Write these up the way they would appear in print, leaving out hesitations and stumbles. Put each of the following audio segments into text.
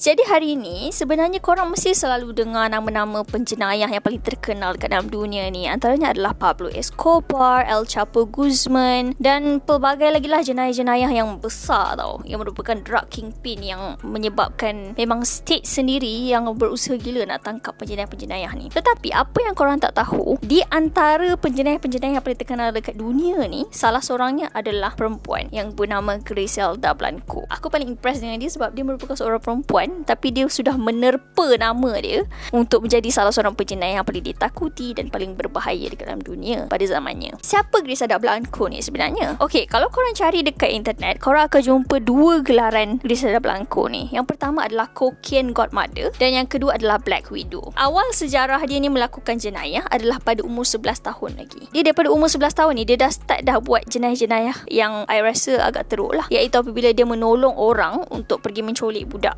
Jadi hari ini sebenarnya korang mesti selalu dengar nama-nama penjenayah yang paling terkenal dekat dalam dunia ni. Antaranya adalah Pablo Escobar, El Chapo Guzman dan pelbagai lagi lah jenayah-jenayah yang besar tau, yang merupakan drug kingpin yang menyebabkan memang state sendiri yang berusaha gila nak tangkap penjenayah-penjenayah ni. Tetapi apa yang korang tak tahu, di antara penjenayah-penjenayah yang paling terkenal dekat dunia ni, salah seorangnya adalah perempuan yang bernama Griselda Blanco. Aku paling impressed dengan dia sebab dia merupakan seorang perempuan tapi dia sudah menerpa nama dia untuk menjadi salah seorang penjenayah yang paling ditakuti dan paling berbahaya dekat dalam dunia pada zamannya. Siapa Griselda Blanco ni sebenarnya? Okey, kalau korang cari dekat internet, korang akan jumpa dua gelaran Griselda Blanco ni. Yang pertama adalah Cocaine Godmother dan yang kedua adalah Black Widow. Awal sejarah dia ni melakukan jenayah adalah pada umur 11 tahun lagi. Dia daripada umur 11 tahun ni, dia dah start dah buat jenayah-jenayah yang I rasa agak teruk lah, iaitu apabila dia menolong orang untuk pergi menculik budak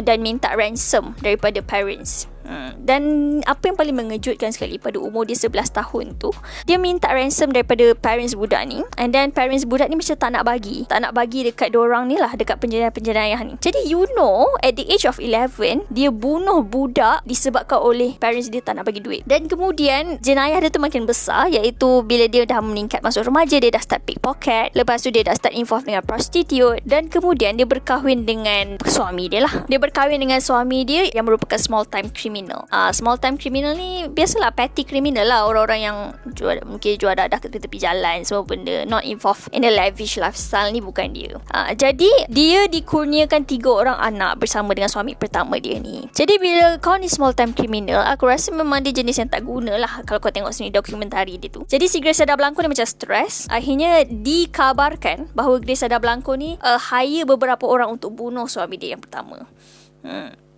dan minta ransom daripada parents. Dan apa yang paling mengejutkan sekali, pada umur dia 11 tahun tu, dia minta ransom daripada parents budak ni, and then parents budak ni macam tak nak bagi dekat diorang ni lah, dekat penjenayah-penjenayah ni. Jadi you know, at the age of 11, dia bunuh budak disebabkan oleh parents dia tak nak bagi duit. Dan kemudian jenayah dia tu makin besar, iaitu bila dia dah meningkat masuk remaja, dia dah start pickpocket, lepas tu dia dah start involved dengan prostitute, dan kemudian dia berkahwin dengan suami dia lah. Dia berkahwin dengan suami dia yang merupakan small time criminal. Small time criminal ni biasalah petty criminal lah, orang-orang yang mungkin jual dadah ke tepi jalan, semua benda, not involved in a lavish lifestyle ni bukan dia. Jadi dia dikurniakan 3 orang anak bersama dengan suami pertama dia ni. Jadi bila kau ni small time criminal, aku rasa memang dia jenis yang tak guna lah kalau kau tengok sini dokumentari dia tu. Jadi si Griselda Blanco ni macam stres. Akhirnya dikabarkan bahawa Griselda Blanco ni hire beberapa orang untuk bunuh suami dia yang pertama.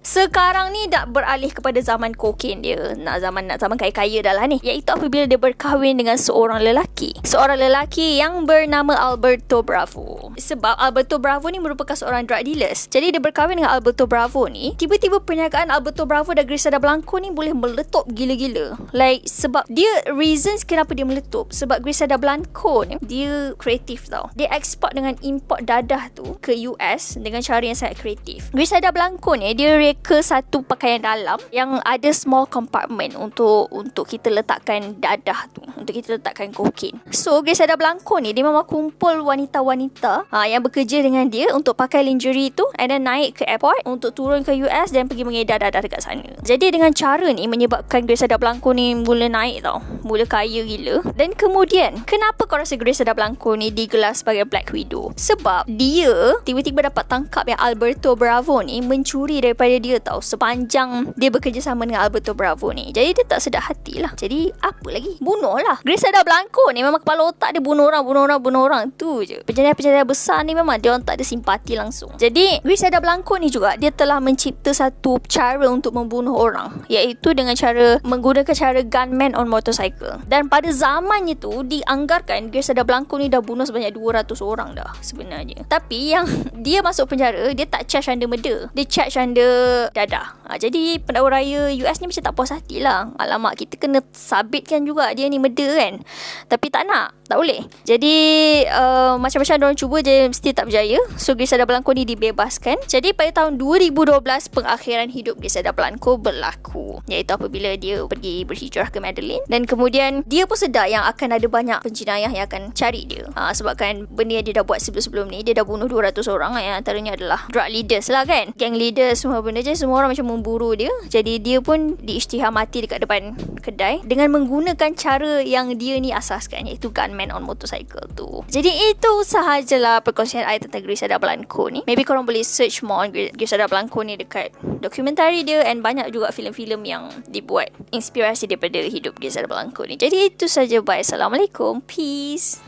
Sekarang ni dah beralih kepada zaman kokain dia. Nak zaman kaya-kaya dah lah ni. Iaitu apabila dia berkahwin dengan seorang lelaki yang bernama Alberto Bravo. Sebab Alberto Bravo ni merupakan seorang drug dealers. Jadi dia berkahwin dengan Alberto Bravo ni. Tiba-tiba perniagaan Alberto Bravo dan Griselda Blanco ni boleh meletup gila-gila. Sebab dia, reasons kenapa dia meletup, sebab Griselda Blanco ni dia kreatif tau. Dia ekspor dengan import dadah tu ke US dengan cara yang sangat kreatif. Griselda Blanco ni dia ke satu pakaian dalam yang ada small compartment untuk kita letakkan dadah tu, untuk kita letakkan kokain. So Griselda Blanco ni dia memang kumpul wanita-wanita yang bekerja dengan dia untuk pakai lingerie tu, and then naik ke airport untuk turun ke US dan pergi mengedar dadah dekat sana. Jadi dengan cara ni menyebabkan Griselda Blanco ni mula naik tau, mula kaya gila. Dan kemudian kenapa kau rasa Griselda Blanco ni digelar sebagai Black Widow? Sebab dia tiba-tiba dapat tangkap yang Alberto Bravo ni mencuri daripada dia tau, sepanjang dia bekerjasama dengan Alberto Bravo ni. Jadi dia tak sedar hati lah. Jadi apa lagi? Bunuh lah. Griselda Blanco ni memang kepala otak dia bunuh orang. Tu je. Penjenayah-penjenayah besar ni memang dia orang tak ada simpati langsung. Jadi Griselda Blanco ni juga dia telah mencipta satu cara untuk membunuh orang, iaitu dengan cara menggunakan cara gunman on motorcycle. Dan pada zamannya tu dianggarkan Griselda Blanco ni dah bunuh sebanyak 200 orang dah sebenarnya. Tapi yang dia masuk penjara, dia tak charge under murder, dia charge under dadah. Jadi pendakwa raya US ni macam tak puas hati lah. Alamak, kita kena sabitkan juga dia ni murder kan. Tapi tak boleh. Jadi macam-macam diorang cuba je, mesti tak berjaya. So Griselda Blanco ni dibebaskan. Jadi pada tahun 2012 pengakhiran hidup Griselda Blanco berlaku, iaitu apabila dia pergi berhijrah ke Medellin. Dan kemudian dia pun sedar yang akan ada banyak penjenayah yang akan cari dia, sebabkan benda yang dia dah buat sebelum-sebelum ni, dia dah bunuh 200 orang yang antaranya adalah drug leaders lah kan, gang leaders, semua benda je. Semua orang macam memburu dia. Jadi dia pun diisytihar mati dekat depan kedai dengan menggunakan cara yang dia ni asaskan, iaitu gunman on motorcycle tu. Jadi itu sahajalah perkongsian I tentang Griselda Blanco ni. Maybe korang boleh search more on Griselda Blanco ni dekat dokumentari dia, and banyak juga filem-filem yang dibuat inspirasi daripada hidup Griselda Blanco ni. Jadi itu saja. Bye. Assalamualaikum. Peace.